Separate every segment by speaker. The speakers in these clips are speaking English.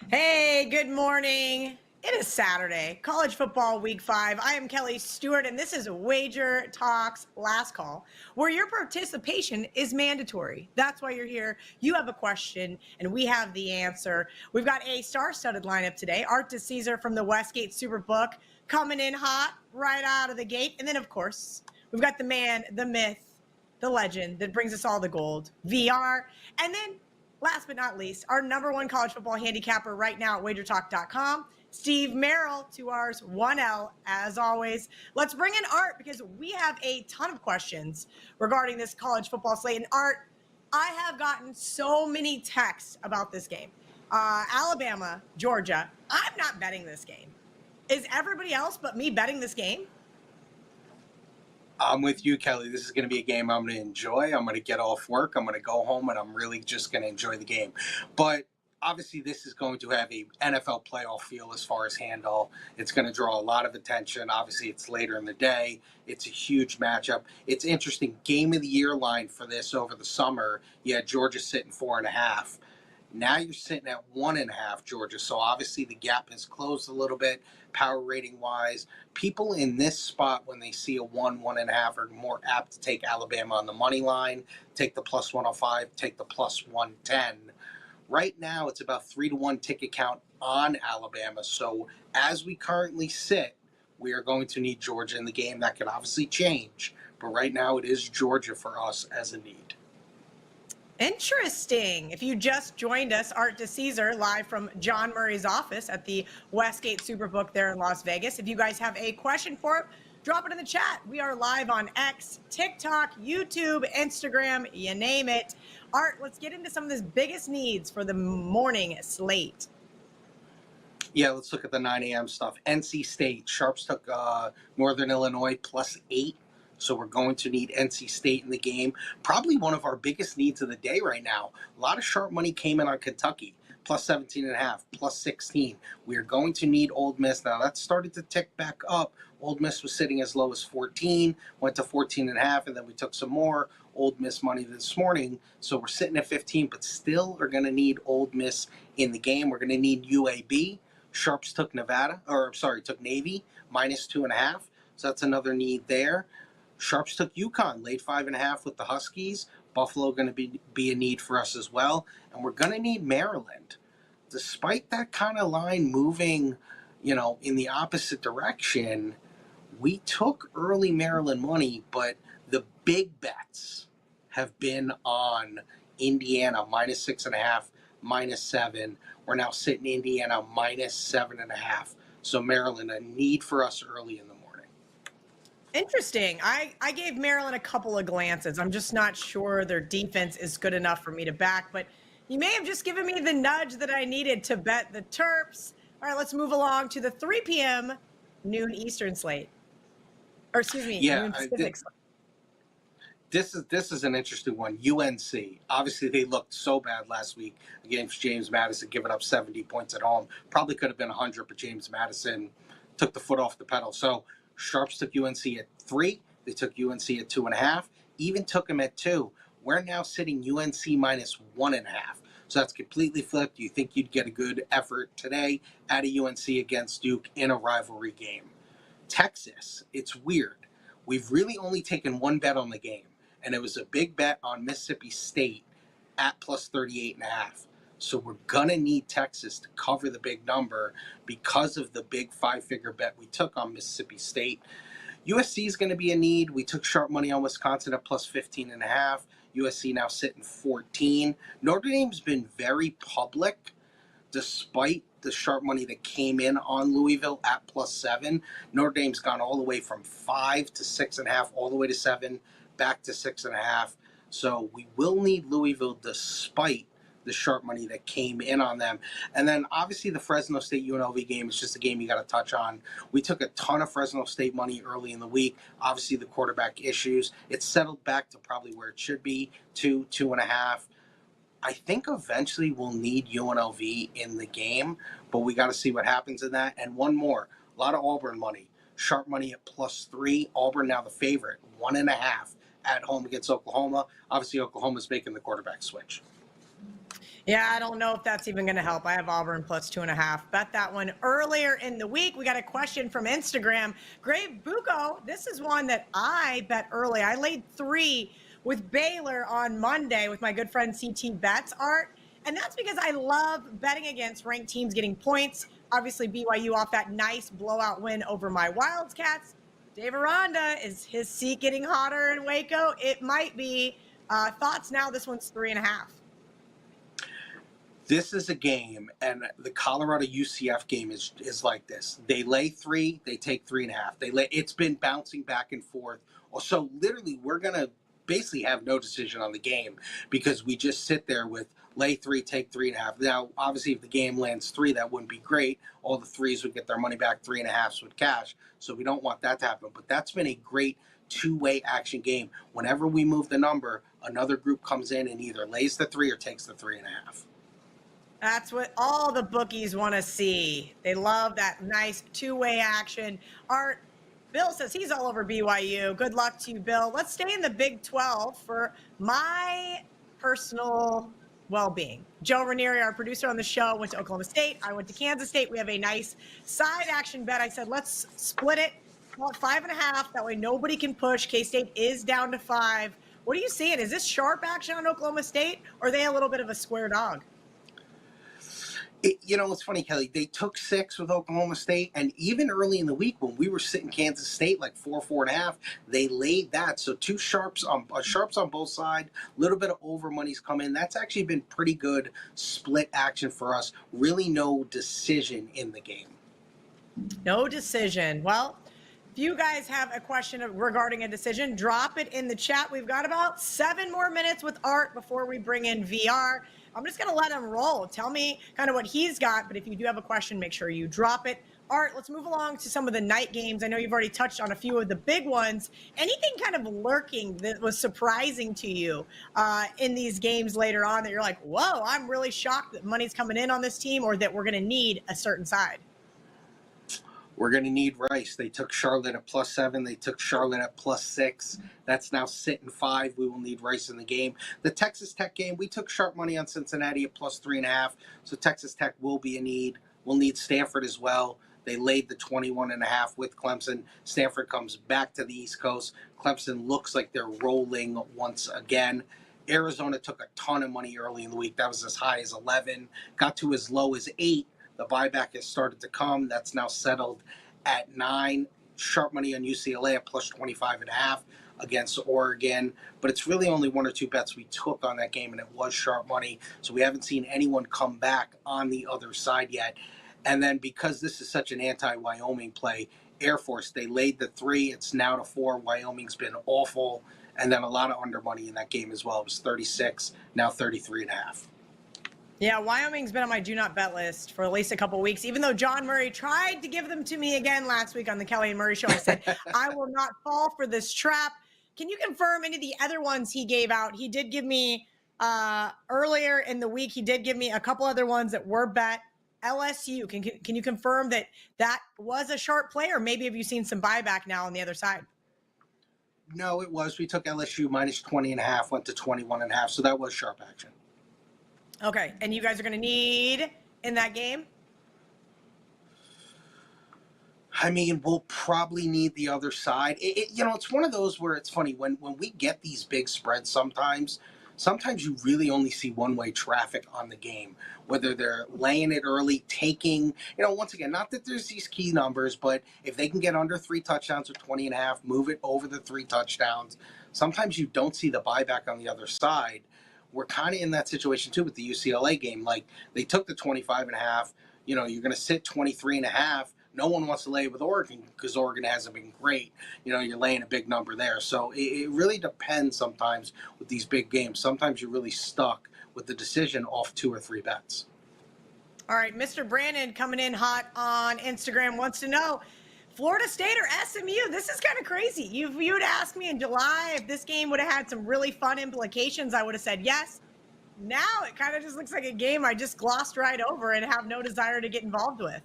Speaker 1: Hey, good morning. It is Saturday, college football week 5. I am Kelly Stewart, and this is WagerTalk's last call, where your participation is mandatory. That's why you're here. You have a question, and we have the answer. We've got a star-studded lineup today. Art DiCesare from the Westgate Superbook coming in hot right out of the gate. And then, of course, we've got the man, the myth, the legend that brings us all the gold, VR. And then last but not least, our number one college football handicapper right now at WagerTalk.com, Steve Merril, 2R's 1L, as always. Let's bring in Art because we have a ton of questions regarding this college football slate. And Art, I have gotten so many texts about this game. Alabama, Georgia, I'm not betting this game. Is everybody else but me betting this game?
Speaker 2: I'm with you, Kelly. This is going to be a game I'm going to enjoy. I'm going to get off work. I'm going to go home, and I'm really just going to enjoy the game. But obviously, this is going to have a NFL playoff feel as far as handle. It's going to draw a lot of attention. Obviously, it's later in the day. It's a huge matchup. It's interesting. Game of the year line for this over the summer. You had Georgia sitting 4.5. Now you're sitting at 1.5, Georgia. So obviously the gap has closed a little bit, power rating wise. People in this spot, when they see a 1.5, are more apt to take Alabama on the money line, take the plus 105, take the plus 110. Right now, it's about 3-1 ticket count on Alabama. So as we currently sit, we are going to need Georgia in the game. That could obviously change, but right now it is Georgia for us as a need.
Speaker 1: Interesting. If you just joined us, Art DiCesare live from John Murray's office at the Westgate Superbook there in Las Vegas. If you guys have a question for him, drop it in the chat. We are live on X, TikTok, YouTube, Instagram, you name it. Art, let's get into some of the biggest needs for the morning slate.
Speaker 2: Yeah, let's look at the 9 a.m. stuff. NC State. Sharps took Northern Illinois plus 8. So we're going to need NC State in the game. Probably one of our biggest needs of the day right now. A lot of sharp money came in on Kentucky. Plus 17.5, plus 16. We are going to need Ole Miss. Now, that started to tick back up. Ole Miss was sitting as low as 14, went to 14.5, and then we took some more Ole Miss money this morning. So we're sitting at 15, but still are going to need Ole Miss in the game. We're going to need UAB. Sharps took took Navy, minus 2.5. So that's another need there. Sharps took UConn, laid 5.5 with the Huskies. Buffalo going to be a need for us as well. And we're going to need Maryland. Despite that kind of line moving, in the opposite direction, we took early Maryland money, but the big bets have been on Indiana, minus 6.5, minus 7. We're now sitting Indiana, minus 7.5. So Maryland, a need for us early in the morning.
Speaker 1: Interesting. I gave Maryland a couple of glances. I'm just not sure their defense is good enough for me to back, but you may have just given me the nudge that I needed to bet the Terps. All right, let's move along to the 3 p.m. noon Eastern slate. Or excuse me, noon Pacific slate.
Speaker 2: This is an interesting one. UNC. Obviously, they looked so bad last week against James Madison, giving up 70 points at home. Probably could have been 100, but James Madison took the foot off the pedal. So Sharps took UNC at 3. They took UNC at 2.5. Even took them at 2. We're now sitting UNC minus 1.5. So that's completely flipped. You think you'd get a good effort today out of UNC against Duke in a rivalry game. Texas, it's weird. We've really only taken one bet on the game, and it was a big bet on Mississippi State at plus 38.5. So we're going to need Texas to cover the big number because of the big 5-figure bet we took on Mississippi State. USC is going to be a need. We took sharp money on Wisconsin at plus 15.5. USC now sitting 14. Notre Dame's been very public despite the sharp money that came in on Louisville at plus 7. Notre Dame's gone all the way from 5 to 6.5, all the way to 7, back to 6.5. So we will need Louisville despite the sharp money that came in on them. And then obviously the Fresno State UNLV game is just a game you got to touch on. We took a ton of Fresno State money early in the week. Obviously the quarterback issues. It's settled back to probably where it should be, 2.5. I think eventually we'll need UNLV in the game, but we got to see what happens in that. And one more, a lot of Auburn money. Sharp money at plus 3. Auburn now the favorite, 1.5 at home against Oklahoma. Obviously Oklahoma's making the quarterback switch.
Speaker 1: Yeah, I don't know if that's even going to help. I have Auburn plus 2.5. Bet that one earlier in the week. We got a question from Instagram. Grave Bucco, this is one that I bet early. I laid 3 with Baylor on Monday with my good friend CT Bets Art. And that's because I love betting against ranked teams getting points. Obviously, BYU off that nice blowout win over my Wildcats. Dave Aranda, is his seat getting hotter in Waco? It might be. Thoughts now, this one's 3.5.
Speaker 2: This is a game, and the Colorado UCF game is like this. They lay 3, they take 3.5. It's been bouncing back and forth. So literally, we're gonna basically have no decision on the game because we just sit there with lay 3, take 3.5. Now, obviously, if the game lands 3, that wouldn't be great. All the 3s would get their money back, 3.5s with cash. So we don't want that to happen. But that's been a great two-way action game. Whenever we move the number, another group comes in and either lays the 3 or takes the 3.5.
Speaker 1: That's what all the bookies want to see. They love that nice two-way action. Art, Bill says he's all over BYU. Good luck to you, Bill. Let's stay in the Big 12 for my personal well-being. Joe Ranieri, our producer on the show, went to Oklahoma State. I went to Kansas State. We have a nice side action bet. I said, let's split it. Well, 5.5. That way nobody can push. K-State is down to 5. What are you seeing? Is this sharp action on Oklahoma State, or are they a little bit of a square dog?
Speaker 2: It's funny, Kelly. They took 6 with Oklahoma State, and even early in the week when we were sitting Kansas State like 4.5, they laid that. So 2 sharps on both sides. A little bit of over money's come in. That's actually been pretty good split action for us. Really, no decision in the game.
Speaker 1: No decision. Well, if you guys have a question regarding a decision, drop it in the chat. We've got about 7 more minutes with Art before we bring in VR. I'm just going to let him roll. Tell me kind of what he's got, but if you do have a question, make sure you drop it. Art, let's move along to some of the night games. I know you've already touched on a few of the big ones. Anything kind of lurking that was surprising to you in these games later on that you're like, whoa, I'm really shocked that money's coming in on this team, or that we're going to need a certain side?
Speaker 2: We're going to need Rice. They took Charlotte at +7. They took Charlotte at +6. That's now sitting 5. We will need Rice in the game. The Texas Tech game, we took sharp money on Cincinnati at +3.5. So Texas Tech will be a need. We'll need Stanford as well. They laid the 21.5 with Clemson. Stanford comes back to the East Coast. Clemson looks like they're rolling once again. Arizona took a ton of money early in the week. That was as high as 11. Got to as low as 8. The buyback has started to come. That's now settled at 9. Sharp money on UCLA at +25.5 against Oregon. But it's really only 1 or 2 bets we took on that game, and it was sharp money. So we haven't seen anyone come back on the other side yet. And then because this is such an anti-Wyoming play, Air Force, they laid the 3. It's now to 4. Wyoming's been awful. And then a lot of under money in that game as well. It was 36, now 33.5.
Speaker 1: Yeah, Wyoming's been on my do not bet list for at least a couple of weeks, even though John Murray tried to give them to me again last week on the Kelly and Murray show. I said, I will not fall for this trap. Can you confirm any of the other ones he gave out? He did give me earlier in the week, he did give me a couple other ones that were bet. LSU, can you confirm that that was a sharp play, or maybe have you seen some buyback now on the other side?
Speaker 2: No, it was. We took LSU -20.5, went to 21.5, so that was sharp action.
Speaker 1: Okay, and you guys are going to need in that game?
Speaker 2: I mean, we'll probably need the other side. It's one of those where it's funny when we get these big spreads. Sometimes you really only see one-way traffic on the game, whether they're laying it early, taking. Once again, not that there's these key numbers, but if they can get under 3 touchdowns or 20.5, move it over the 3 touchdowns. Sometimes you don't see the buyback on the other side. We're kind of in that situation too with the UCLA game. Like, they took the 25.5. You're going to sit 23.5. No one wants to lay with Oregon because Oregon hasn't been great. You're laying a big number there. So it really depends sometimes with these big games. Sometimes you're really stuck with the decision off 2 or 3 bets.
Speaker 1: All right, Mr. Brandon coming in hot on Instagram wants to know, Florida State or SMU? This is kind of crazy. You'd asked me in July if this game would have had some really fun implications. I would have said yes. Now it kind of just looks like a game I just glossed right over and have no desire to get involved with.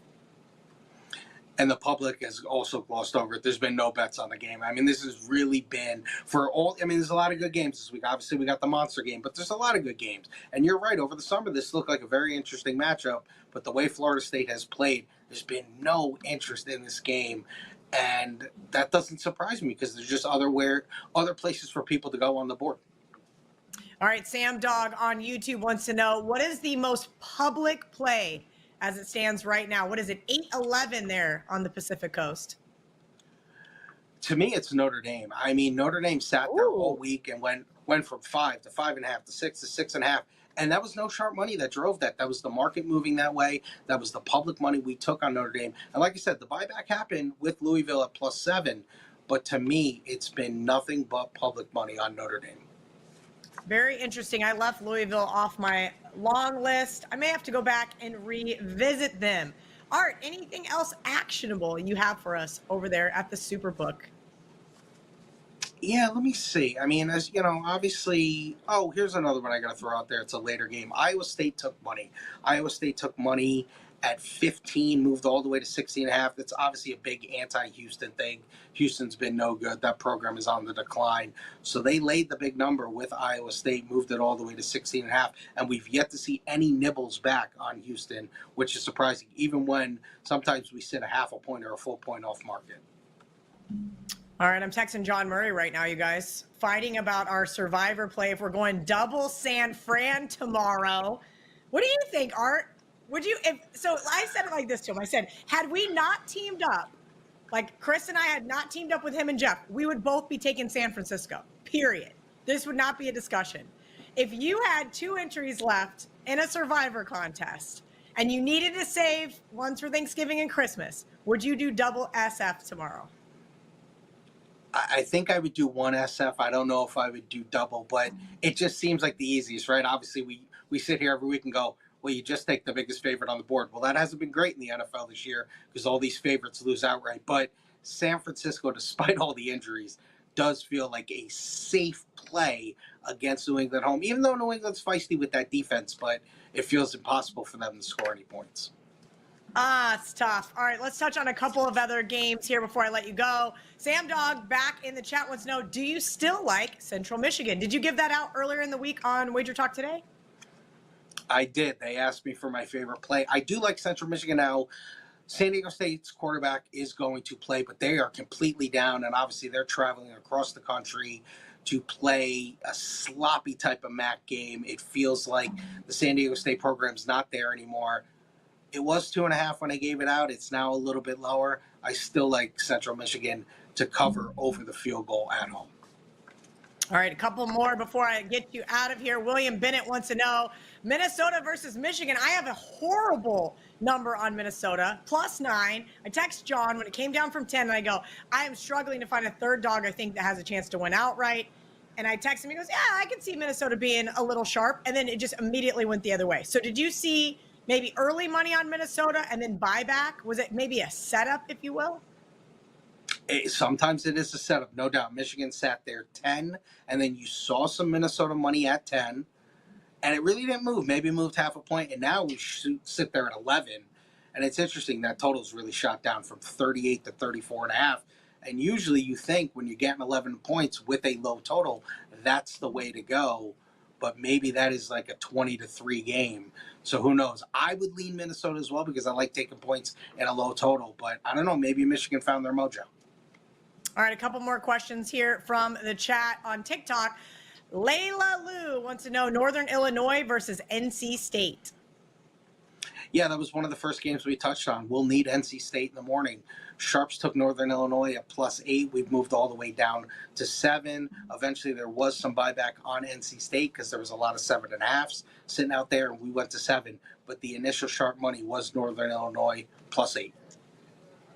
Speaker 2: and the public has also glossed over it. There's been no bets on the game. I mean, this has really been for all. I mean, there's a lot of good games this week. Obviously, we got the monster game, but there's a lot of good games. And you're right. Over the summer, this looked like a very interesting matchup. But the way Florida State has played, there's been no interest in this game, and that doesn't surprise me because there's just other places for people to go on the board.
Speaker 1: All right, Sam Dog on YouTube wants to know, what is the most public play as it stands right now? What is it, 8-11 there on the Pacific Coast?
Speaker 2: To me, it's Notre Dame. I mean, Notre Dame sat there all week and went from 5 to 5.5 to 6 to 6.5. And that was no sharp money that drove that. That was the market moving that way. That was the public money we took on Notre Dame. And like I said, the buyback happened with Louisville at +7. But to me, it's been nothing but public money on Notre Dame.
Speaker 1: Very interesting. I left Louisville off my long list. I may have to go back and revisit them. Art, anything else actionable you have for us over there at the Superbook?
Speaker 2: Yeah, let me see. I mean, as you know, obviously, here's another one I got to throw out there. It's a later game. Iowa State took money. Iowa State took money at 15, moved all the way to 16.5. That's obviously a big anti-Houston thing. Houston's been no good. That program is on the decline. So they laid the big number with Iowa State, moved it all the way to 16.5. And we've yet to see any nibbles back on Houston, which is surprising, even when sometimes we sit a half a point or a full point off market.
Speaker 1: All right, I'm texting John Murray right now, you guys, fighting about our survivor play if we're going double San Fran tomorrow. What do you think, Art? So I said it like this to him. I said, had we not teamed up, like Chris and I had not teamed up with him and Jeff, we would both be taking San Francisco, period. This would not be a discussion. If you had 2 entries left in a survivor contest and you needed to save ones for Thanksgiving and Christmas, would you do double SF tomorrow?
Speaker 2: I think I would do one SF. I don't know if I would do double, but it just seems like the easiest, right? Obviously, we sit here every week and go, well, you just take the biggest favorite on the board. Well, that hasn't been great in the NFL this year because all these favorites lose outright. But San Francisco, despite all the injuries, does feel like a safe play against New England at home, even though New England's feisty with that defense, but it feels impossible for them to score any points.
Speaker 1: It's tough. All right, let's touch on a couple of other games here before I let you go. Sam Dog back in the chat wants to know, do you still like Central Michigan? Did you give that out earlier in the week on WagerTalk today?
Speaker 2: I did. They asked me for my favorite play. I do like Central Michigan now. San Diego State's quarterback is going to play, but they are completely down, and obviously they're traveling across the country to play a sloppy type of MAC game. It feels like the San Diego State program's not there anymore. It was 2.5 when I gave it out. It's now a little bit lower. I still like Central Michigan to cover over the field goal at home.
Speaker 1: All right, a couple more before I get you out of here. William Bennett wants to know, Minnesota versus Michigan. I have a horrible number on Minnesota, +9. I text John when it came down from 10, and I go, I am struggling to find a third dog I think that has a chance to win outright. And I text him, he goes, yeah, I can see Minnesota being a little sharp. And then it just immediately went the other way. So did you see maybe early money on Minnesota and then buyback? Was it maybe a setup, if you will?
Speaker 2: Sometimes it is a setup, no doubt. Michigan sat there 10, and then you saw some Minnesota money at 10, and it really didn't move. Maybe it moved half a point, and now we sit there at 11. And it's interesting, that total's really shot down from 38 to 34.5. And usually you think when you're getting 11 points with a low total, that's the way to go. But maybe that is like a 20-3 game. So who knows? I would lean Minnesota as well because I like taking points in a low total. But I don't know, maybe Michigan found their mojo.
Speaker 1: All right, a couple more questions here from the chat on TikTok. Layla Lou wants to know Northern Illinois versus NC State.
Speaker 2: Yeah, that was one of the first games we touched on. We'll need NC State in the morning. Sharps took Northern Illinois at +8. We've moved all the way down to 7. Eventually, there was some buyback on NC State because there was a lot of 7.5s sitting out there, and we went to 7. But the initial sharp money was Northern Illinois +8.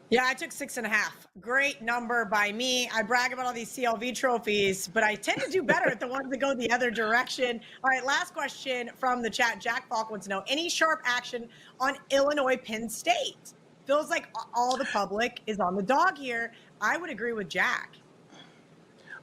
Speaker 1: Yeah, I took 6.5. Great number by me. I brag about all these CLV trophies, but I tend to do better at the ones that go the other direction. All right, last question from the chat. Jack Falk wants to know, any sharp action on Illinois Penn State? Feels like all the public is on the dog here. I would agree with Jack.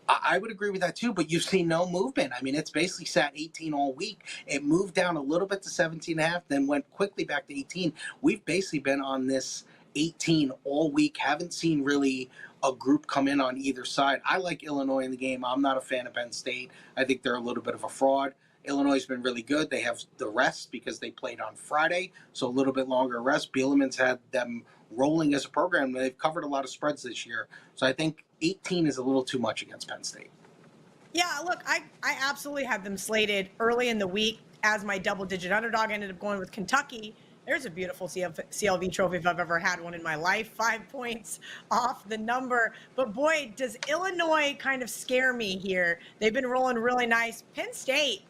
Speaker 2: I would agree with that too, but you've seen no movement. I mean, it's basically sat 18 all week. It moved down a little bit to 17.5, then went quickly back to 18. We've basically been on this 18 all week. Haven't seen really a group come in on either side. I like Illinois in the game. I'm not a fan of Penn State. I think they're a little bit of a fraud. Illinois has been really good. They have the rest because they played on Friday, so a little bit longer rest. Bielema's had them rolling as a program. They've covered a lot of spreads this year. So I think 18 is a little too much against Penn State.
Speaker 1: Yeah, look, I absolutely had them slated early in the week as my double-digit underdog. I ended up going with Kentucky. There's a beautiful CLV trophy if I've ever had one in my life. 5 points off the number. But boy, does Illinois kind of scare me here. They've been rolling really nice. Penn State,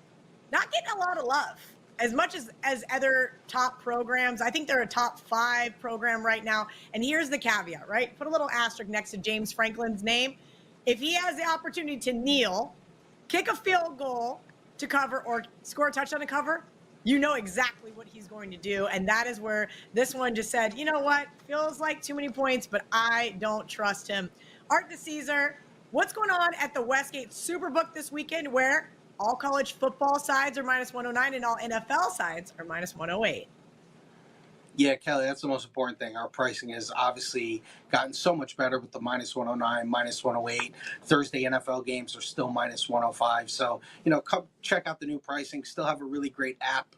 Speaker 1: not getting a lot of love. As much as other top programs, I think they're a top 5 program right now. And here's the caveat, right? Put a little asterisk next to James Franklin's name. If he has the opportunity to kneel, kick a field goal to cover, or score a touchdown to cover, you know exactly what he's going to do. And that is where this one just said, you know what? Feels like too many points, but I don't trust him. Art DiCesare, what's going on at the Westgate Superbook this weekend, where all college football sides are minus 109 and all NFL sides are minus 108?
Speaker 2: Yeah, Kelly, that's the most important thing. Our pricing has obviously gotten so much better with the minus 109, minus 108. Thursday NFL games are still minus 105. So, come check out the new pricing. Still have a really great app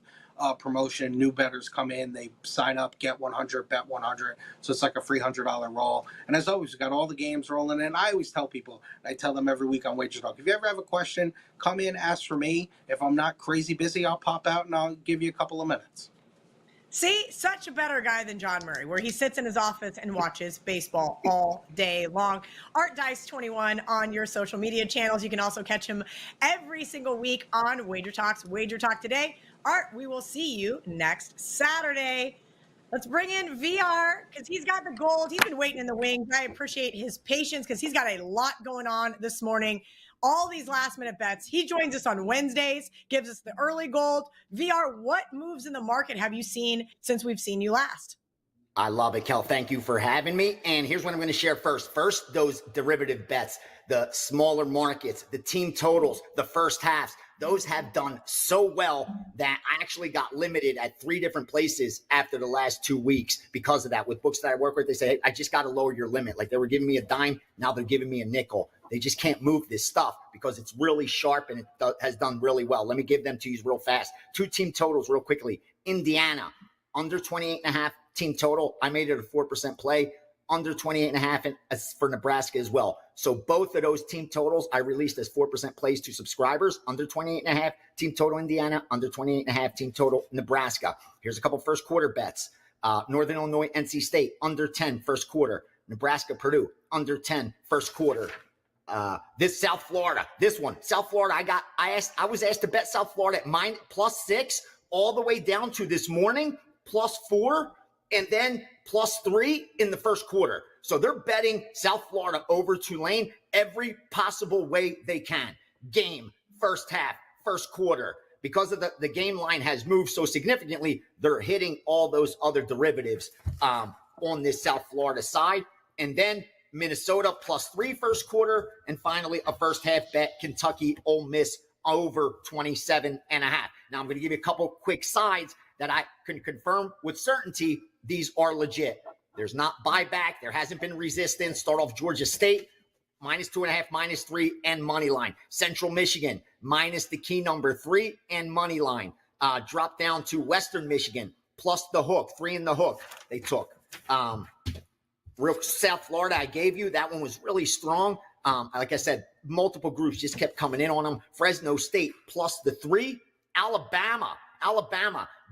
Speaker 2: promotion. New bettors come in, they sign up, get 100, bet 100. So it's like a free $100 roll. And as always, we've got all the games rolling in. I always tell people, I tell them every week on WagerTalk, if you ever have a question, come in, ask for me. If I'm not crazy busy, I'll pop out and I'll give you a couple of minutes.
Speaker 1: See, such a better guy than John Murray, where he sits in his office and watches baseball all day long. Art Dice 21 on your social media channels. You can also catch him every single week on WagerTalk's Wager Talk Today. Art, we will see you next Saturday. Let's bring in VR because he's got the gold. He's been waiting in the wings. I appreciate his patience because he's got a lot going on this morning. All these last minute bets. He joins us on Wednesdays, gives us the early gold. VR, what moves in the market have you seen since we've seen you last?
Speaker 3: I love it, Kel. Thank you for having me. And here's what I'm going to share first. First, those derivative bets, the smaller markets, the team totals, the first halves, those have done so well that I actually got limited at 3 different places after the last 2 weeks because of that. With books that I work with, they say, hey, I just got to lower your limit. Like they were giving me a dime. Now they're giving me a nickel. They just can't move this stuff because it's really sharp and it has done really well. Let me give them to you real fast. 2 team totals real quickly. Indiana, under 28.5 team total. I made it a 4% play. Under 28.5 for Nebraska as well. So both of those team totals I released as 4% plays to subscribers. Under 28.5 team total Indiana, under 28.5 team total Nebraska. Here's a couple first quarter bets. Northern Illinois, NC State, under 10 first quarter. Nebraska, Purdue, under 10 first quarter. This South Florida, this one, South Florida, I was asked to bet South Florida at +6 all the way down to this morning, +4, and then +3 in the first quarter. So they're betting South Florida over Tulane every possible way they can. Game, first half, first quarter. Because of the game line has moved so significantly, they're hitting all those other derivatives on this South Florida side. And then Minnesota +3 first quarter. And finally, a first half bet, Kentucky, Ole Miss over 27.5. Now, I'm going to give you a couple quick sides that I can confirm with certainty. These are legit. There's not buyback. There hasn't been resistance. Start off Georgia State, -2.5, -3, and money line. Central Michigan, minus the key number 3 and money line. Drop down to Western Michigan, plus the hook, 3 in the hook they took. Real South Florida, I gave you. That one was really strong. Like I said, multiple groups just kept coming in on them. Fresno State, plus the 3. Alabama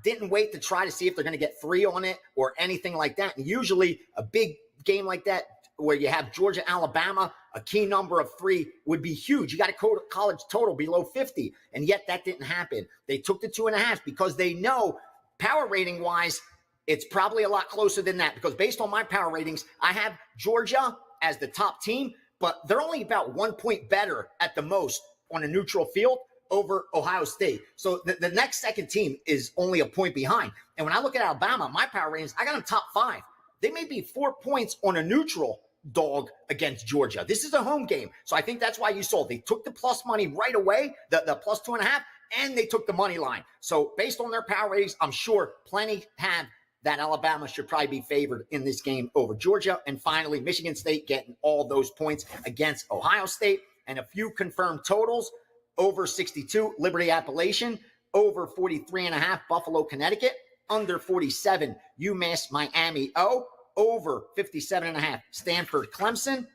Speaker 3: didn't wait to try to see if they're going to get 3 on it or anything like that. And usually a big game like that where you have Georgia, Alabama, a key number of 3 would be huge. You got a college total below 50, and yet that didn't happen. They took the 2.5 because they know power rating wise, it's probably a lot closer than that, because based on my power ratings, I have Georgia as the top team, but they're only about 1 point better at the most on a neutral field over Ohio State. So the next second team is only a point behind. And when I look at Alabama, my power ratings, I got them top 5. They may be 4 points on a neutral dog against Georgia. This is a home game. So I think that's why you saw they took the plus money right away, the plus 2.5, and they took the money line. So based on their power ratings, I'm sure plenty have that Alabama should probably be favored in this game over Georgia. And finally, Michigan State getting all those points against Ohio State. And a few confirmed totals: over 62, Liberty Appalachian; over 43.5, Buffalo, Connecticut; under 47, UMass Miami O; over 57.5, Stanford Clemson;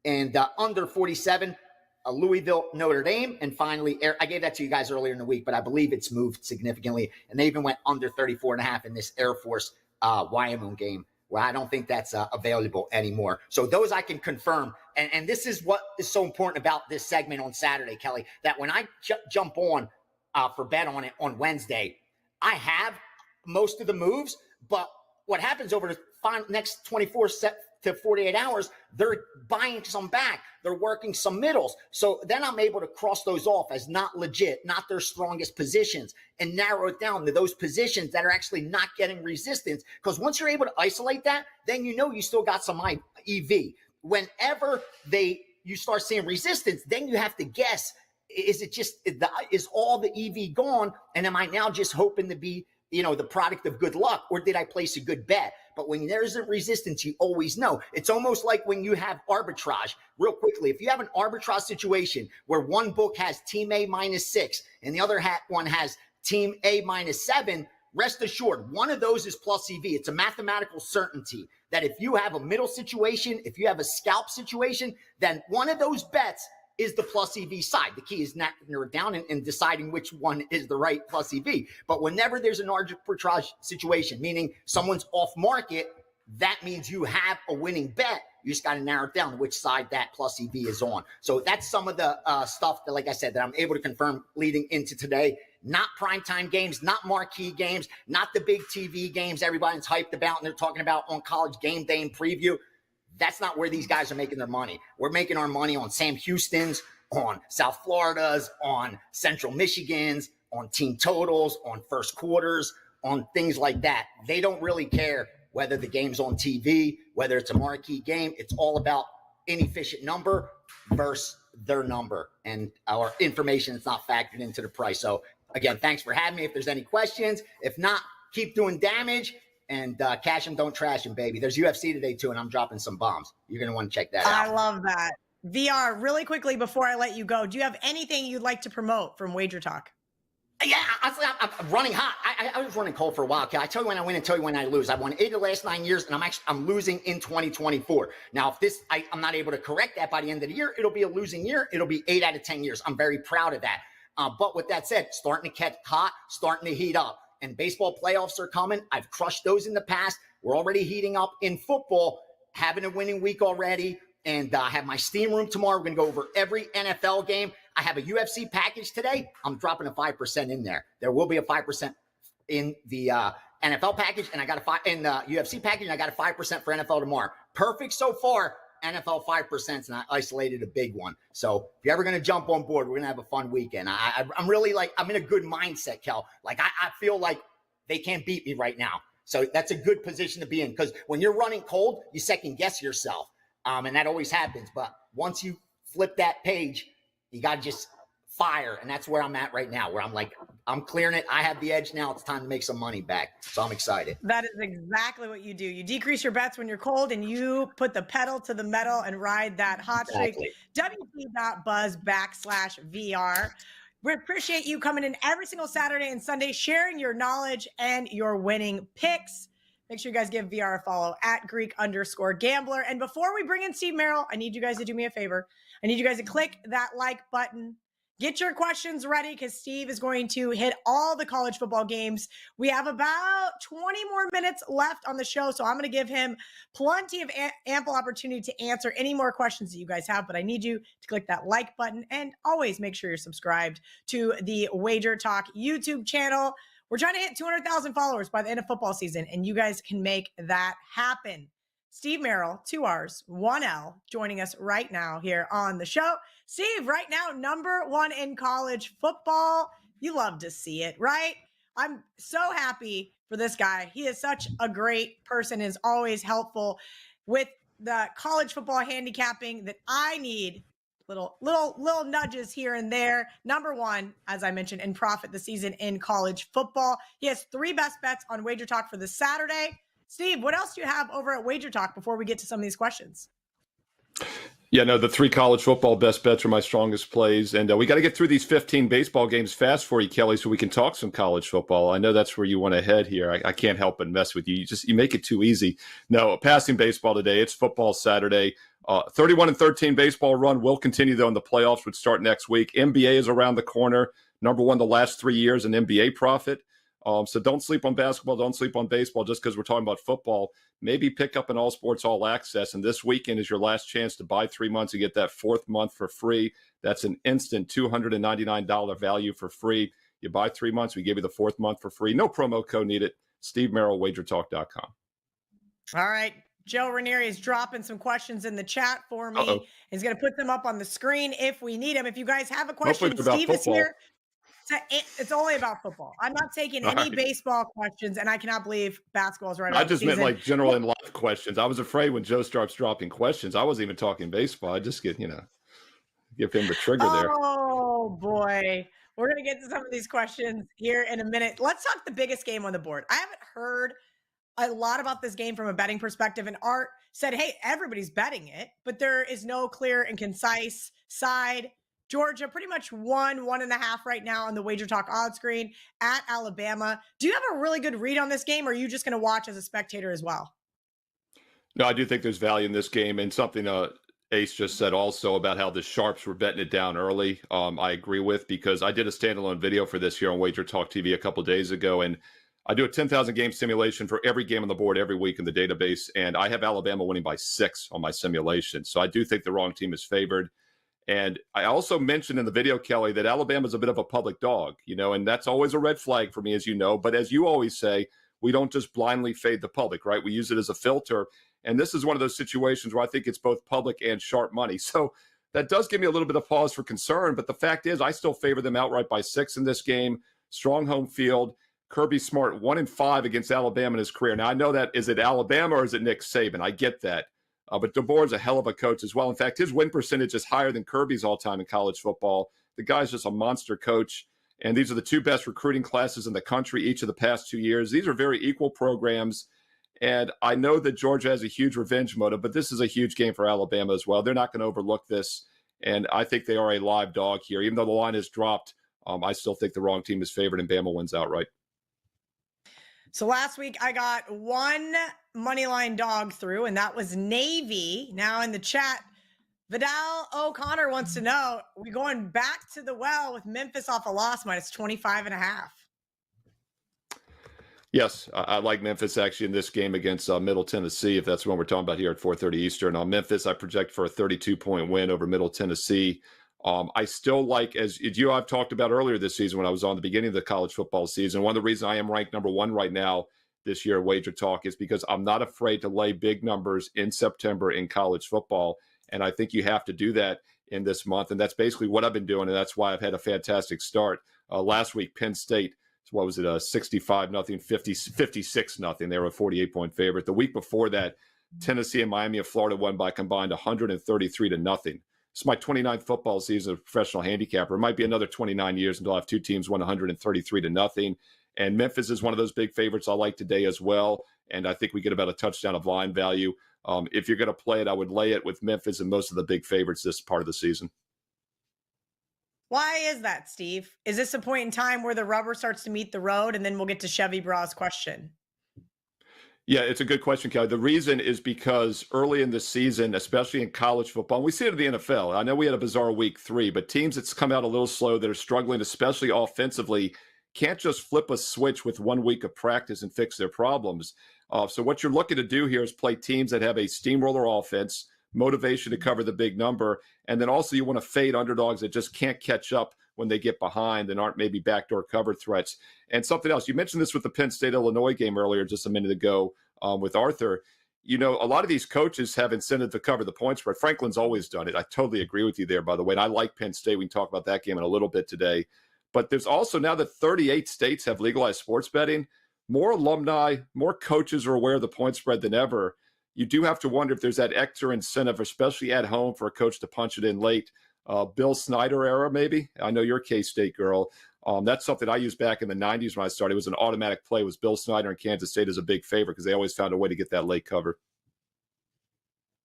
Speaker 3: and under 47, Louisville Notre Dame. And finally, I gave that to you guys earlier in the week, but I believe it's moved significantly. And they even went under 34.5 in this Air Force Wyoming game, where I don't think that's available anymore. So those I can confirm. And this is what is so important about this segment on Saturday, Kelly, that when I jump on for bet on it on Wednesday, I have most of the moves, but what happens over the next 24 to 48 hours, they're buying some back. They're working some middles. So then I'm able to cross those off as not legit, not their strongest positions, and narrow it down to those positions that are actually not getting resistance. Because once you're able to isolate that, then you know you still got some EV. Whenever you start seeing resistance, then you have to guess, is all the EV gone? And am I now just hoping to be the product of good luck, or did I place a good bet? But when there isn't resistance, you always know. It's almost like when you have arbitrage. Real quickly, if you have an arbitrage situation where one book has team A -6 and the other one has team A -7, rest assured, one of those is plus EV. It's a mathematical certainty that if you have a middle situation, if you have a scalp situation, then one of those bets is the plus EV side. The key is not narrowed down and deciding which one is the right plus EV. But whenever there's an arbitrage situation, meaning someone's off market, that means you have a winning bet. You just got to narrow it down to which side that plus EV is on. So that's some of the stuff that, like I said, that I'm able to confirm leading into today. Not primetime games, not marquee games, not the big TV games everybody's hyped about and they're talking about on College Game Day and preview. That's not where these guys are making their money. We're making our money on Sam Houston's, on South Florida's, on Central Michigan's, on team totals, on first quarters, on things like that. They don't really care whether the game's on TV, whether it's a marquee game. It's all about inefficient number versus their number and our information that's not factored into the price. So again, thanks for having me. If there's any questions, if not, keep doing damage. And cash them, don't trash them, baby. There's UFC today, too, and I'm dropping some bombs. You're going to want to check that out.
Speaker 1: I love that. VR, really quickly before I let you go, do you have anything you'd like to promote from WagerTalk?
Speaker 3: Yeah, I'm running hot. I was running cold for a while. I tell you when I win and tell you when I lose. I won 8 of the last 9 years, and I'm losing in 2024. Now, if I'm not able to correct that by the end of the year, it'll be a losing year. It'll be 8 out of 10 years. I'm very proud of that. But with that said, starting to catch hot, starting to heat up. And baseball playoffs are coming. I've crushed those in the past. We're already heating up in football, having a winning week already. And I have my steam room tomorrow. We're going to go over every NFL game. I have a UFC package today. I'm dropping a 5% in there. There will be a 5% in the NFL package, and I got in the UFC package, and I got a 5% for NFL tomorrow. Perfect so far. NFL 5%, and I isolated a big one. So if you're ever going to jump on board, we're going to have a fun weekend. I'm really I'm in a good mindset, Kel. I feel like they can't beat me right now. So that's a good position to be in, because when you're running cold, you second guess yourself. And that always happens. But once you flip that page, you got to just fire. And that's where I'm at right now, where I'm clearing it. I have the edge now. It's time to make some money back. So I'm excited.
Speaker 1: That is exactly what you do. You decrease your bets when you're cold, and you put the pedal to the metal and ride that hot streak. WP.buzz/VR. We appreciate you coming in every single Saturday and Sunday, sharing your knowledge and your winning picks. Make sure you guys give VR a follow at Greek_Gambler. And before we bring in Steve Merril, I need you guys to do me a favor. I need you guys to click that like button. Get your questions ready, because Steve is going to hit all the college football games. We have about 20 more minutes left on the show, so I'm going to give him plenty of ample opportunity to answer any more questions that you guys have. But I need you to click that like button, and always make sure you're subscribed to the WagerTalk YouTube channel. We're trying to hit 200,000 followers by the end of football season, and you guys can make that happen. Steve Merril, 2 R's, 1 L, joining us right now here on the show. Steve, right now, #1 in college football. You love to see it, right? I'm so happy for this guy. He is such a great person, is always helpful with the college football handicapping that I need little nudges here and there. Number one, as I mentioned, in profit this season in college football. He has 3 best bets on WagerTalk for this Saturday. Steve, what else do you have over at WagerTalk before we get to some of these questions?
Speaker 4: Yeah, no, the 3 college football best bets are my strongest plays. And we got to get through these 15 baseball games fast for you, Kelly, so we can talk some college football. I know that's where you want to head here. I can't help but mess with you. You make it too easy. No, passing baseball today. It's football Saturday. 31-13 baseball run will continue, though, in the playoffs, which start next week. NBA is around the corner. Number 1 the last 3 years in NBA profit. So don't sleep on basketball. Don't sleep on baseball just because we're talking about football. Maybe pick up an All Sports All Access. And this weekend is your last chance to buy 3 months and get that 4th month for free. That's an instant $299 value for free. You buy 3 months, we give you the 4th month for free. No promo code needed. Steve Merril, WagerTalk.com.
Speaker 1: All right. Joe Ranieri is dropping some questions in the chat for me.
Speaker 4: Uh-oh.
Speaker 1: He's going to put them up on the screen if we need them. If you guys have a question,
Speaker 4: Hopefully about
Speaker 1: Steve is
Speaker 4: football.
Speaker 1: here. It's only about football. I'm not taking any baseball questions, and I cannot believe basketball is right.
Speaker 4: I just meant like general and life questions. I was afraid when Joe starts dropping questions, I wasn't even talking baseball. I just give him the trigger there.
Speaker 1: Oh, boy. We're going to get to some of these questions here in a minute. Let's talk the biggest game on the board. I haven't heard a lot about this game from a betting perspective, and Art said, hey, everybody's betting it, but there is no clear and concise side. Georgia pretty much 1.5 right now on the WagerTalk odds screen at Alabama. Do you have a really good read on this game, or are you just going to watch as a spectator as well?
Speaker 4: No, I do think there's value in this game, and something Ace just said also about how the Sharps were betting it down early. I agree with, because I did a standalone video for this here on WagerTalk TV a couple of days ago, and I do a 10,000 game simulation for every game on the board every week in the database, and I have Alabama winning by 6 on my simulation. So I do think the wrong team is favored. And I also mentioned in the video, Kelly, that Alabama is a bit of a public dog, and that's always a red flag for me, as you know. But as you always say, we don't just blindly fade the public, right? We use it as a filter. And this is one of those situations where I think it's both public and sharp money. So that does give me a little bit of pause for concern. But the fact is, I still favor them outright by 6 in this game. Strong home field. Kirby Smart, 1-5 against Alabama in his career. Now, I know that. Is it Alabama or is it Nick Saban? I get that. But DeBoer's a hell of a coach as well. In fact, his win percentage is higher than Kirby's all-time in college football. The guy's just a monster coach. And these are the 2 best recruiting classes in the country each of the past 2 years. These are very equal programs. And I know that Georgia has a huge revenge motive, but this is a huge game for Alabama as well. They're not going to overlook this. And I think they are a live dog here. Even though the line is dropped, I still think the wrong team is favored and Bama wins outright.
Speaker 1: So last week I got 1 money line dog through, and that was Navy. Now in the chat, Vidal O'Connor wants to know, are we going back to the well with Memphis off a loss minus 25.5?
Speaker 4: Yes, I like Memphis actually in this game against Middle Tennessee, if that's the one we're talking about here at 4:30 Eastern. On Memphis, I project for a 32-point win over Middle Tennessee. I still like, as you I've talked about earlier this season when I was on the beginning of the college football season, one of the reasons I am ranked number 1 right now this year at WagerTalk is because I'm not afraid to lay big numbers in September in college football. And I think you have to do that in this month. And that's basically what I've been doing. And that's why I've had a fantastic start. Last week, Penn State, what was it, 65-0, 56-0. They were a 48-point favorite. The week before that, Tennessee and Miami of Florida won by combined 133-0. It's my 29th football season as a professional handicapper. It might be another 29 years until I have 2 teams won 133-0. And Memphis is one of those big favorites I like today as well. And I think we get about a touchdown of line value. If you're going to play it, I would lay it with Memphis and most of the big favorites this part of the season.
Speaker 1: Why is that, Steve? Is this a point in time where the rubber starts to meet the road? And then we'll get to Chevy Bra's question.
Speaker 4: Yeah, it's a good question, Kelly. The reason is because early in the season, especially in college football, and we see it in the NFL. I know we had a bizarre week 3, but teams that's come out a little slow that are struggling, especially offensively, can't just flip a switch with 1 week of practice and fix their problems. So what you're looking to do here is play teams that have a steamroller offense, motivation to cover the big number, and then also you want to fade underdogs that just can't catch up when they get behind and aren't maybe backdoor cover threats. And something else, you mentioned this with the Penn State-Illinois game earlier just a minute ago with Arthur. A lot of these coaches have incentive to cover the point spread. Franklin's always done it. I totally agree with you there, by the way. And I like Penn State. We can talk about that game in a little bit today. But there's also, now that 38 states have legalized sports betting, more alumni, more coaches are aware of the point spread than ever. You do have to wonder if there's that extra incentive, especially at home, for a coach to punch it in late. Bill Snyder era, maybe. I know you're a K-State girl. That's something I used back in the 90s when I started. It was an automatic play. It was Bill Snyder and Kansas State as a big favorite because they always found a way to get that late cover.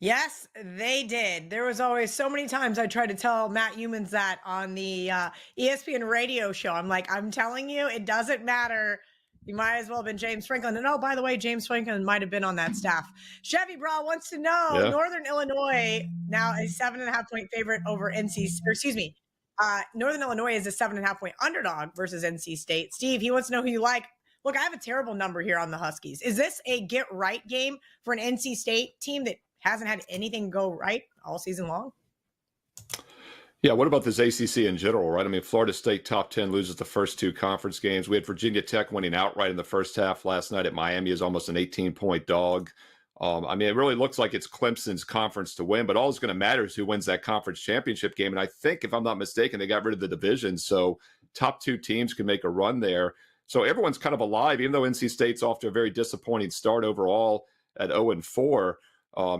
Speaker 1: Yes, they did. There was always so many times I tried to tell Matt Humans that on the ESPN radio show. I'm like, I'm telling you, it doesn't matter. You might as well have been James Franklin. And oh, by the way, James Franklin might have been on that staff. Chevy Bra wants to know, Northern Illinois now a 7.5-point favorite over Northern Illinois is a 7.5-point underdog versus NC State. Steve, he wants to know who you like. Look, I have a terrible number here on the Huskies. Is this a get right game for an NC State team that hasn't had anything go right all season long?
Speaker 4: Yeah, what about this ACC in general, right? I mean, Florida State top 10 loses the first 2 conference games. We had Virginia Tech winning outright in the first half last night at Miami as almost an 18-point dog. I mean, it really looks like it's Clemson's conference to win, but all that's going to matter is who wins that conference championship game. And I think, if I'm not mistaken, they got rid of the division, so top 2 teams can make a run there. So everyone's kind of alive, even though NC State's off to a very disappointing start overall at 0-4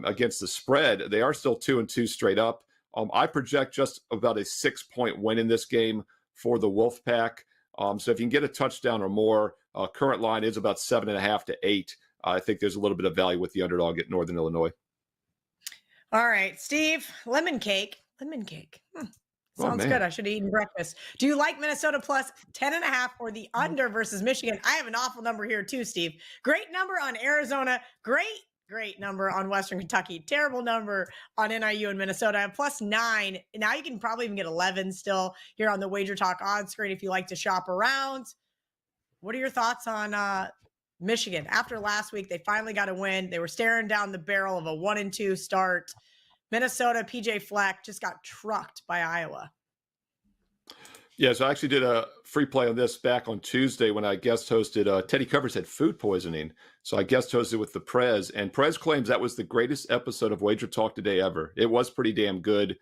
Speaker 4: against the spread. They are still 2-2 straight up. I project just about a 6-point win in this game for the Wolfpack. So if you can get a touchdown or more, current line is about 7.5 to 8. I think there's a little bit of value with the underdog at Northern Illinois.
Speaker 1: All right, Steve, lemon cake. Sounds good. I should have eaten breakfast. Do you like Minnesota plus 10.5 or the under versus Michigan? I have an awful number here too, Steve. Great number on Arizona. Great number on Western Kentucky. Terrible number on NIU and Minnesota. I have +9. Now you can probably even get 11 still here on the WagerTalk odds screen if you like to shop around. What are your thoughts on Michigan? After last week, they finally got a win. They were staring down the barrel of a 1-2 start. Minnesota, PJ Fleck just got trucked by Iowa.
Speaker 4: Yeah, so I actually did a free play on this back on Tuesday when I guest hosted. Teddy Covers had food poisoning. So I guest hosted with the Prez. And Prez claims that was the greatest episode of Wager Talk Today ever. It was pretty damn good.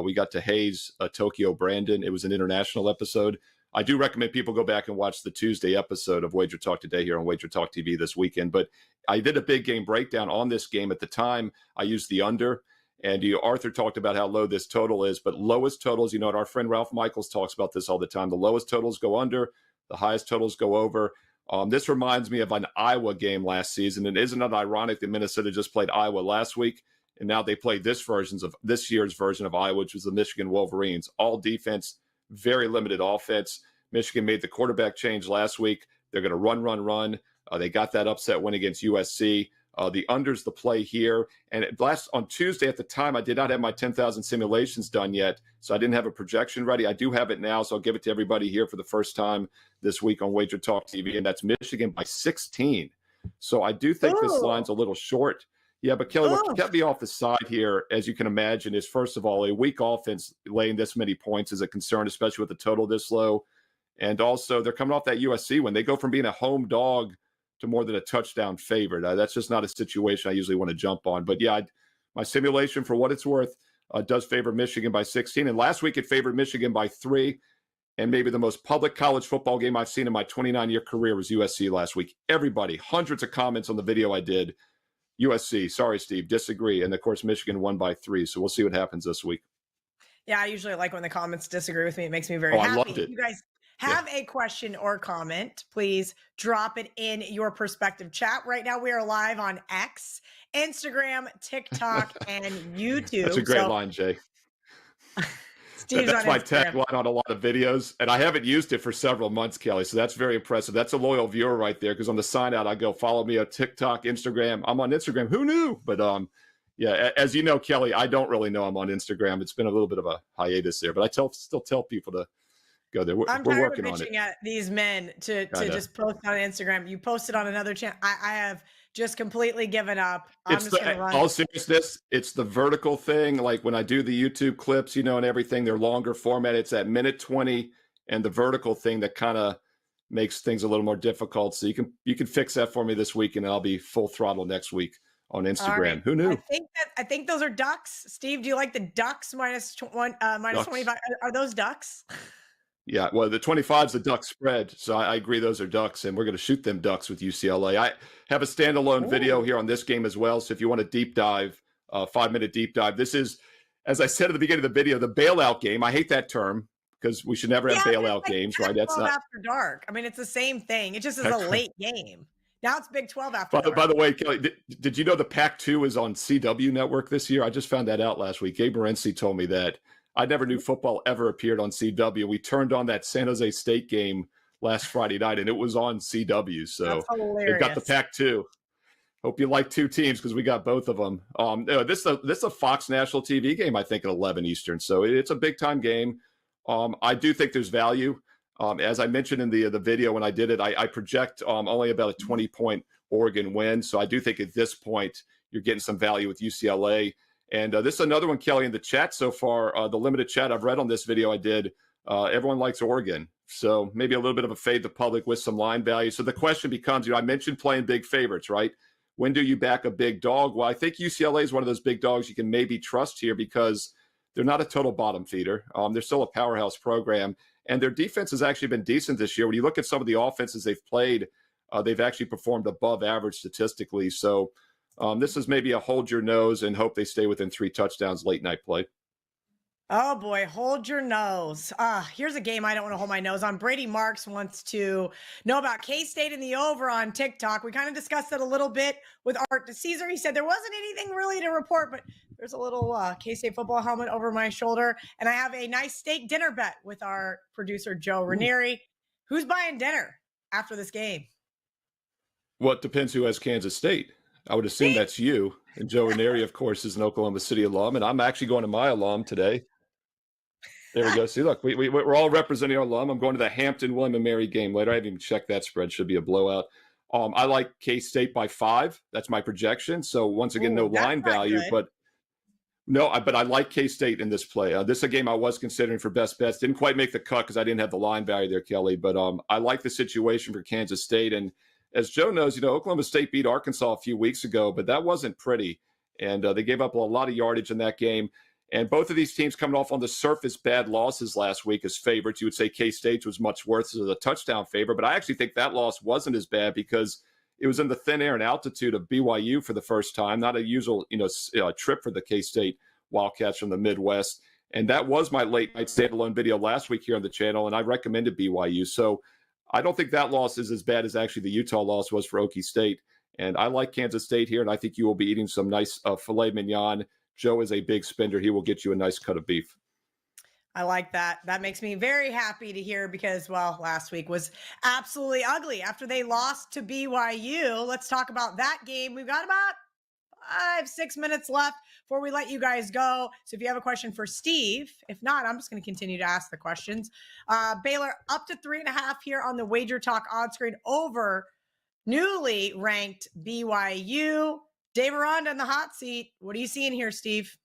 Speaker 4: We got to haze Tokyo Brandon. It was an international episode. I do recommend people go back and watch the Tuesday episode of Wager Talk Today here on Wager Talk TV this weekend. But I did a big game breakdown on this game. At the time, I used the under. And Arthur talked about how low this total is, but lowest totals, and our friend Ralph Michaels talks about this all the time. The lowest totals go under, the highest totals go over. This reminds me of an Iowa game last season. And isn't it ironic that Minnesota just played Iowa last week, and now they played this year's version of Iowa, which was the Michigan Wolverines. All defense, very limited offense. Michigan made the quarterback change last week. They're going to run. They got that upset win against USC. The under's the play here. And on Tuesday at the time, I did not have my 10,000 simulations done yet, so I didn't have a projection ready. I do have it now, so I'll give it to everybody here for the first time this week on Wager Talk TV, and that's Michigan by 16. So I do think this line's a little short. Yeah, but Kelly, what kept me off the side here, as you can imagine, is, first of all, a weak offense laying this many points is a concern, especially with the total this low. And also, they're coming off that USC win. They go from being a home dog to more than a touchdown favorite. That's just not a situation I usually want to jump on. But yeah, my simulation, for what it's worth, does favor Michigan by 16. And last week it favored Michigan by 3. And maybe the most public college football game I've seen in my 29-year career was USC last week. Everybody, hundreds of comments on the video I did. USC, sorry, Steve, disagree. And of course, Michigan won by 3. So we'll see what happens this week.
Speaker 1: Yeah, I usually like when the comments disagree with me. It makes me very happy.
Speaker 4: I loved it.
Speaker 1: You guys have a question or comment, please drop it in your perspective chat. Right now, we are live on X, Instagram, TikTok, and YouTube.
Speaker 4: That's a great line, Jay. That's my tagline on a lot of videos, and I haven't used it for several months, Kelly, so that's very impressive. That's a loyal viewer right there, because on the sign out, I go, follow me on TikTok, Instagram. I'm on Instagram. Who knew? But yeah, as you know, Kelly, I don't really know I'm on Instagram. It's been a little bit of a hiatus there, but I still tell people to go there.
Speaker 1: I'm
Speaker 4: working
Speaker 1: of bitching at these men to just post on Instagram. You posted on another channel. I have just completely given up.
Speaker 4: All seriousness, it's the vertical thing. Like when I do the YouTube clips, and everything, they're longer format. It's at minute 20, and the vertical thing that kind of makes things a little more difficult. So you can fix that for me this week, and I'll be full throttle next week on Instagram. Right. Who knew?
Speaker 1: I think those are ducks. Steve, do you like the ducks minus 25? Are those ducks?
Speaker 4: Yeah, well, the 25 is the duck spread, so I agree those are ducks, and we're going to shoot them ducks with UCLA. I have a standalone video here on this game as well, so if you want a deep dive, 5-minute deep dive, this is as I said at the beginning of the video, the bailout game. I hate that term because we should never have
Speaker 1: Yeah,
Speaker 4: bailout
Speaker 1: it's like
Speaker 4: games, right? That's
Speaker 1: 12
Speaker 4: not.
Speaker 1: after dark. I mean, it's the same thing. It just is a late game. Now it's Big 12 after dark.
Speaker 4: By the way, Kelly, did you know the Pac-2 is on CW network this year? I just found that out last week. Gabe Morency told me that. I never knew football ever appeared on CW. We turned on that San Jose State game last Friday night, and it was on CW. So they've got the Pac-2. Hope you like two teams because we got both of them. This is a Fox national TV game, I think, at 11 Eastern. So it's a big-time game. I do think there's value. As I mentioned in the video when I did it, I project only about a 20-point Oregon win. So I do think at this point you're getting some value with UCLA. And this is another one, Kelly, in the chat so far. The limited chat I've read on this video I did, everyone likes Oregon. So maybe a little bit of a fade the public with some line value. So the question becomes, I mentioned playing big favorites, right? When do you back a big dog? Well, I think UCLA is one of those big dogs you can maybe trust here because they're not a total bottom feeder. They're still a powerhouse program. And their defense has actually been decent this year. When you look at some of the offenses they've played, they've actually performed above average statistically. So this is maybe a hold your nose and hope they stay within 3 touchdowns late night play.
Speaker 1: Oh boy, hold your nose. Here's a game I don't want to hold my nose on. Brady Marks wants to know about K-State and the over on TikTok. We kind of discussed it a little bit with Art DiCesare. He said there wasn't anything really to report, but there's a little K-State football helmet over my shoulder. And I have a nice steak dinner bet with our producer, Joe Ranieri. Who's buying dinner after this game?
Speaker 4: Well, it depends who has Kansas State. I would assume that's you. And Joe Ranieri, of course, is an Oklahoma City alum. And I'm actually going to my alum today. There we go. See, look, we're all representing our alum. I'm going to the Hampton William & Mary game later. I haven't even checked that spread. Should be a blowout. I like K-State by 5. That's my projection. So once again, no line value, but I like K-State in this play. This is a game I was considering for best bets. Didn't quite make the cut because I didn't have the line value there, Kelly. But I like the situation for Kansas State. And as Joe knows, Oklahoma State beat Arkansas a few weeks ago, but that wasn't pretty. And they gave up a lot of yardage in that game. And both of these teams coming off on the surface bad losses last week as favorites. You would say K-State was much worse as a touchdown favorite, but I actually think that loss wasn't as bad because it was in the thin air and altitude of BYU for the first time, not a usual trip for the K-State Wildcats from the Midwest. And that was my late night standalone video last week here on the channel, and I recommended BYU. So I don't think that loss is as bad as actually the Utah loss was for Okie State. And I like Kansas State here, and I think you will be eating some nice filet mignon. Joe is a big spender. He will get you a nice cut of beef.
Speaker 1: I like that. That makes me very happy to hear because, well, last week was absolutely ugly after they lost to BYU. Let's talk about that game. We've got about 5-6 minutes left before we let you guys go. So if you have a question for Steve, if not, I'm just going to continue to ask the questions. Baylor up to 3.5 here on the WagerTalk odds screen over newly ranked BYU. Dave Aranda in the hot seat. What are you seeing here, Steve?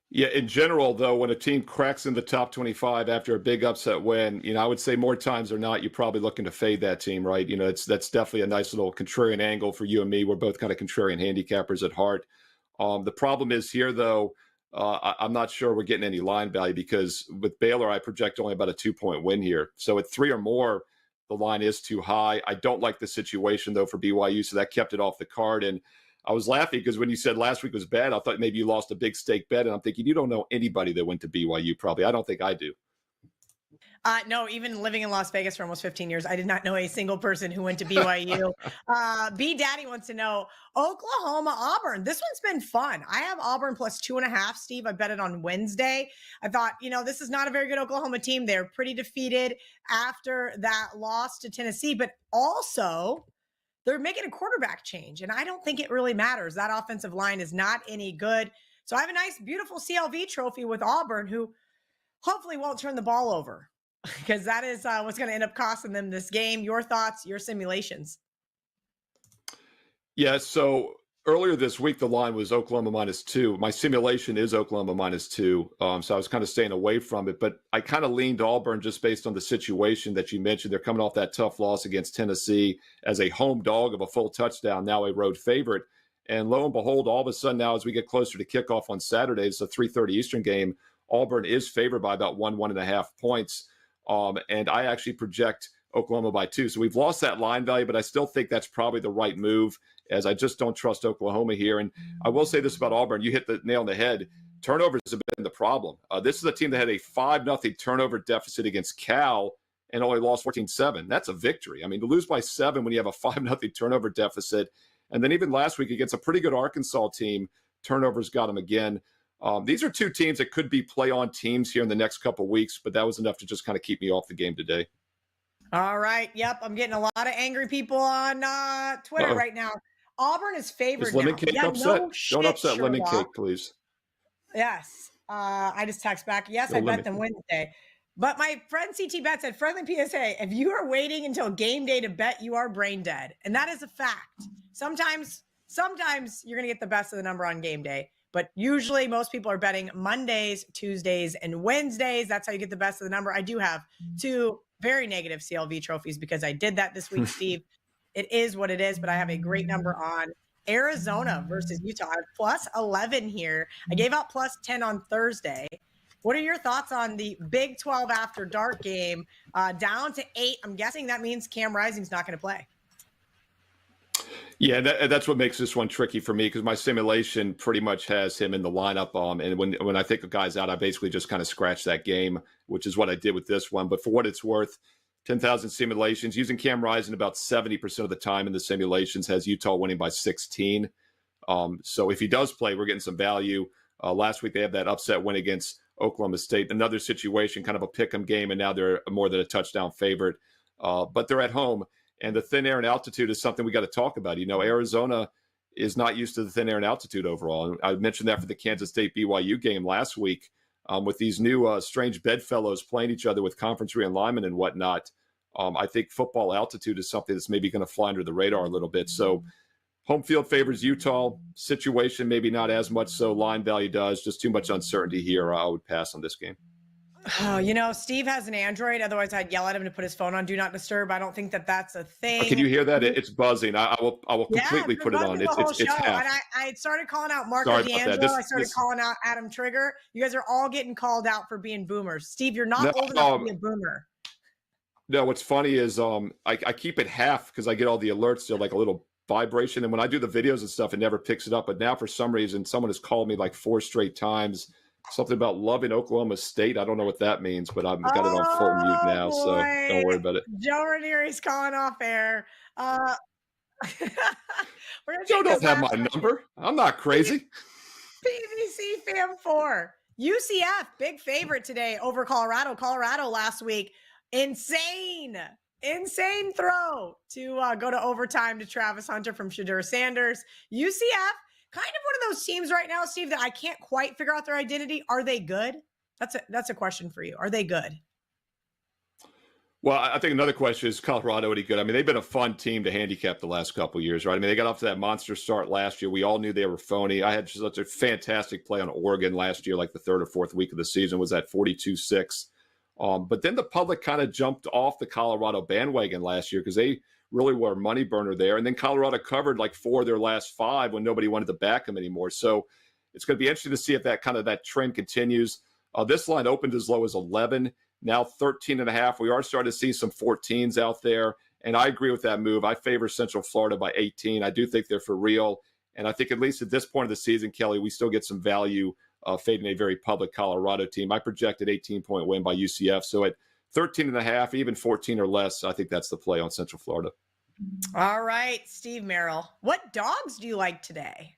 Speaker 4: Yeah, in general, though, when a team cracks in the top 25 after a big upset win, I would say more times than not, you're probably looking to fade that team, right? That's definitely a nice little contrarian angle for you and me. We're both kind of contrarian handicappers at heart. The problem is here, though, I'm not sure we're getting any line value because with Baylor, I project only about a 2-point win here. So at 3 or more, the line is too high. I don't like the situation, though, for BYU, so that kept it off the card. And I was laughing because when you said last week was bad, I thought maybe you lost a big stake bet. And I'm thinking, you don't know anybody that went to BYU, probably. I don't think I do.
Speaker 1: No, even living in Las Vegas for almost 15 years, I did not know a single person who went to BYU. B Daddy wants to know, Oklahoma, Auburn. This one's been fun. I have Auburn plus 2.5, Steve. I bet it on Wednesday. I thought, this is not a very good Oklahoma team. They're pretty defeated after that loss to Tennessee, but also they're making a quarterback change, and I don't think it really matters. That offensive line is not any good. So I have a nice, beautiful CLV trophy with Auburn, who hopefully won't turn the ball over because that is what's going to end up costing them this game. Your thoughts, your simulations.
Speaker 4: Yeah, so earlier this week, the line was Oklahoma -2. My simulation is Oklahoma -2. So I was kind of staying away from it, but I kind of leaned Auburn just based on the situation that you mentioned. They're coming off that tough loss against Tennessee as a home dog of a full touchdown, now a road favorite. And lo and behold, all of a sudden now, as we get closer to kickoff on Saturday, it's a 3:30 Eastern game. Auburn is favored by about 1.5 points. And I actually project Oklahoma by 2. So we've lost that line value, but I still think that's probably the right move, as I just don't trust Oklahoma here. And I will say this about Auburn. You hit the nail on the head. Turnovers have been the problem. This is a team that had a 5-0 turnover deficit against Cal and only lost 14-7. That's a victory. I mean, to lose by 7 when you have a 5-0 turnover deficit. And then even last week against a pretty good Arkansas team, turnovers got them again. These are two teams that could be play-on teams here in the next couple of weeks, but that was enough to just kind of keep me off the game today.
Speaker 1: All right. Yep. I'm getting a lot of angry people on Twitter right now. Auburn is favored
Speaker 4: Is Lemon
Speaker 1: now.
Speaker 4: Cake upset?
Speaker 1: No
Speaker 4: Don't upset
Speaker 1: Sherlock.
Speaker 4: Lemon Cake, please.
Speaker 1: Yes. I just text back. Yes, I bet them Wednesday. But my friend CT Bet said, friendly PSA, if you are waiting until game day to bet, you are brain dead. And that is a fact. Sometimes you're going to get the best of the number on game day. But usually most people are betting Mondays, Tuesdays, and Wednesdays. That's how you get the best of the number. I do have 2 very negative CLV trophies because I did that this week, Steve. It is what it is, but I have a great number on Arizona versus Utah. I have plus 11 here. I gave out plus 10 on Thursday. What are your thoughts on the Big 12 after dark game down to 8? I'm guessing that means Cam Rising's not going to play.
Speaker 4: Yeah, that's what makes this one tricky for me because my simulation pretty much has him in the lineup. And when I think a guy's out, I basically just kind of scratch that game, which is what I did with this one. But for what it's worth, 10,000 simulations, using Cam Rising about 70% of the time in the simulations has Utah winning by 16. So if he does play, we're getting some value. Last week, they had that upset win against Oklahoma State. Another situation, kind of a pick-em game, and now they're more than a touchdown favorite. But they're at home. And the thin air and altitude is something we got to talk about. You know, Arizona is not used to the thin air and altitude overall. And I mentioned that for the Kansas State BYU game last week with these new strange bedfellows playing each other with conference realignment and whatnot. I think football altitude is something that's maybe going to fly under the radar a little bit. So home field favors Utah. Situation maybe not as much so. Line value does. Just too much uncertainty here. I would pass on this game.
Speaker 1: Oh, you know, Steve has an Android. Otherwise, I'd yell at him to put his phone on Do Not Disturb. I don't think that that's a thing.
Speaker 4: Can you hear that? It's buzzing. I will completely put it on. It's half.
Speaker 1: And I started calling out Marco D'Angelo. I started calling out Adam Trigger. You guys are all getting called out for being boomers. Steve, you're not old enough to be a boomer.
Speaker 4: No, what's funny is I keep it half because I get all the alerts still, like a little vibration. And when I do the videos and stuff, it never picks it up. But now for some reason, someone has called me like 4 straight times. Something about loving Oklahoma State. I don't know what that means, but I've got it on full mute now, so don't worry about it.
Speaker 1: Joe Ranieri's calling off air.
Speaker 4: Joe don't have my number. I'm not crazy.
Speaker 1: PVC Fam 4. UCF, big favorite today over Colorado. Colorado last week, insane throw to go to overtime to Travis Hunter from Shadur Sanders. UCF, kind of one of those teams right now, Steve, that I can't quite figure out their identity. Are they good? That's a question for you. Are they good?
Speaker 4: Well, I think another question is Colorado any good? I mean, they've been a fun team to handicap the last couple of years, right? I mean, they got off to that monster start last year. We all knew they were phony. I had such a fantastic play on Oregon last year, like the 3rd or 4th week of the season was at 42-6. But then the public kind of jumped off the Colorado bandwagon last year because they really were a money burner there. And then Colorado covered like 4 of their last 5 when nobody wanted to back them anymore. So it's going to be interesting to see if that trend continues. This line opened as low as 11, now 13.5. We are starting to see some 14s out there. And I agree with that move. I favor Central Florida by 18. I do think they're for real. And I think at least at this point of the season, Kelly, we still get some value fading a very public Colorado team. I projected 18-point win by UCF. So at 13.5, even 14 or less, I think that's the play on Central Florida.
Speaker 1: All right, Steve Merril. What dogs do you like today?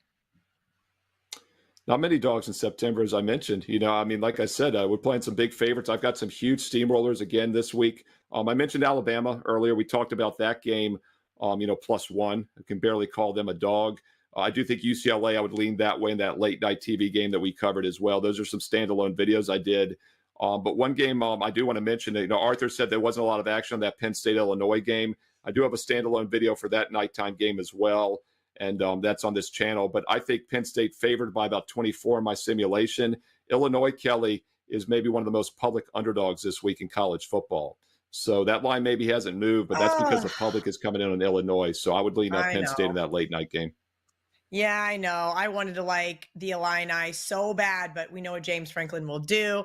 Speaker 4: Not many dogs in September, as I mentioned. You know, I mean, like I said, we're playing some big favorites. I've got some huge steamrollers again this week. I mentioned Alabama earlier. We talked about that game, +1. I can barely call them a dog. I do think UCLA, I would lean that way in that late night TV game that we covered as well. Those are some standalone videos I did. But one game I do want to mention, Arthur said there wasn't a lot of action on that Penn State-Illinois game. I do have a standalone video for that nighttime game as well, and that's on this channel. But I think Penn State favored by about 24 in my simulation. Illinois, Kelly, is maybe one of the most public underdogs this week in college football. So that line maybe hasn't moved, but that's because the public is coming in on Illinois. So I would lean on Penn State in that late night game.
Speaker 1: Yeah, I know. I wanted to like the Illini so bad, but we know what James Franklin will do.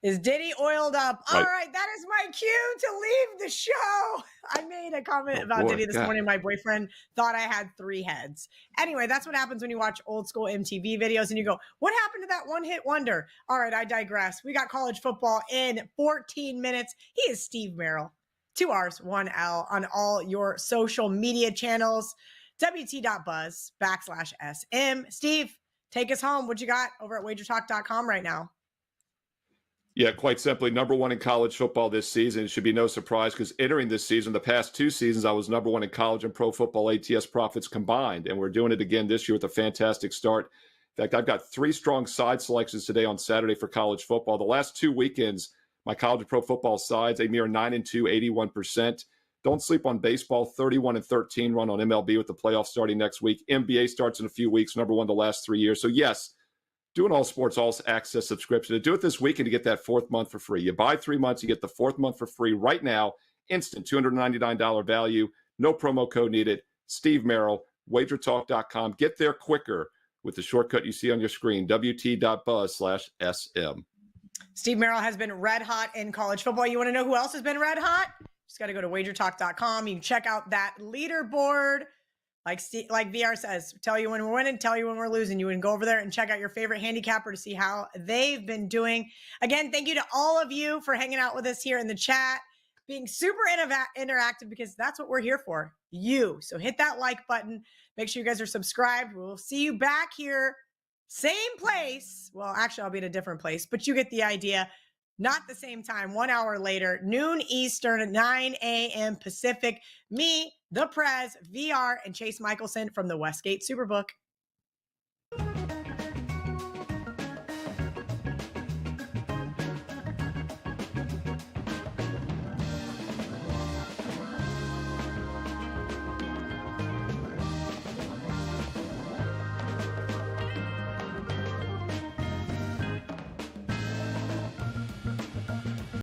Speaker 1: Is Diddy oiled up? All
Speaker 4: Right.
Speaker 1: right, that is my cue to leave the show. I made a comment about
Speaker 4: boy,
Speaker 1: Diddy this
Speaker 4: God.
Speaker 1: morning. My boyfriend thought I had 3 heads. Anyway, that's what happens when you watch old school MTV videos and you go, what happened to that one-hit wonder? All right, I digress. We got college football in 14 minutes. He is Steve Merril. 2 R's, 1 L on all your social media channels. WT.buzz/SM. Steve, take us home. What you got over at WagerTalk.com right now?
Speaker 4: Yeah, quite simply, number 1 in college football this season. It should be no surprise because entering this season, the past 2 seasons, I was number 1 in college and pro football ATS profits combined. And we're doing it again this year with a fantastic start. In fact, I've got 3 strong side selections today on Saturday for college football. The last 2 weekends, my college and pro football sides, a mere 9-2, 81%. Don't sleep on baseball, 31-13 run on MLB with the playoffs starting next week. NBA starts in a few weeks, number 1 the last 3 years. So yes, do an all sports, all access subscription. To do it this weekend to get that 4th month for free. You buy 3 months, you get the 4th month for free right now. Instant $299 value. No promo code needed. Steve Merril, WagerTalk.com. Get there quicker with the shortcut you see on your screen, WT.buzz/SM.
Speaker 1: Steve Merril has been red hot in college football. You want to know who else has been red hot? Just got to go to WagerTalk.com. You can check out that leaderboard. Like VR says, tell you when we're winning, tell you when we're losing. You can go over there and check out your favorite handicapper to see how they've been doing. Again, thank you to all of you for hanging out with us here in the chat, being super interactive because that's what we're here for, you. So hit that like button. Make sure you guys are subscribed. We'll see you back here, same place. Well, actually, I'll be at a different place, but you get the idea. Not the same time, 1 hour later, noon Eastern at 9 a.m. Pacific. Me, the Prez, VR, and Chase Michelson from the Westgate Superbook.